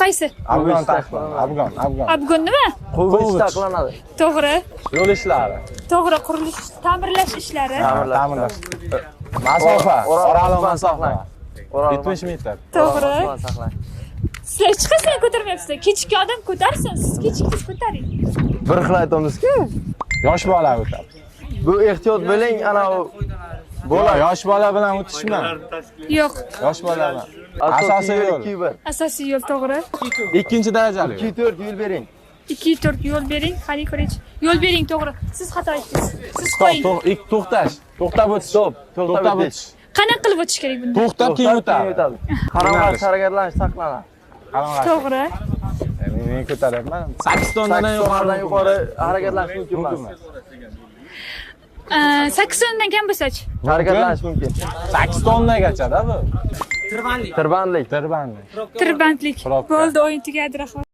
qaysi? Afg'on taqiqlanadi. Afg'on. Afg'on nima? Qo'g'ich taqiqlanadi. To'g'ri. Yo'l ishlari. To'g'ri, qurilish, ta'mirlash ishlari. Ta'mirlash. Masofa. Oraliq masofa. 70 metr. To'g'ri. Sizlar hech qachon ko'tarmayapsizlar. Kechki odam ko'tarsin, siz kechki ko'taring. Bir xil aytamizki, Yosh bola o'tadi. bu ehtiyot bo'ling, ana Bola yosh bola bilan o'tishmi? Yo'q. Yosh bola bilan. Asosiy yo'l. 2-1. Asosiy yo'l to'g'ri. Ikkinchi darajali. 2-4 yo'l bering. 2-4 yo'l bering. Qani ko'raychi. Yo'l bering to'g'ri. Siz xato aytdingiz. Siz Stop, qo'ying. to'xtash. To'xtab o'tish. To'xtab o'tish. Qanaqa qilib o'tish kerak bunda? To'xtab keyin o'tadi. Qarama harakatlanish saqlanadi. To'g'ri. Men ko'taryapman. 8 tonnadan yuqori harakatlanish mumkin emas. 8 tonnadan kam bo'lsa-chi? Harakatlanish mumkin. 8 tonnagacha-da bu. Tirbandlik. Tirbandlik. Tirbandlik. Probka. Bo'ldi, o'yin tugadi, rahmat.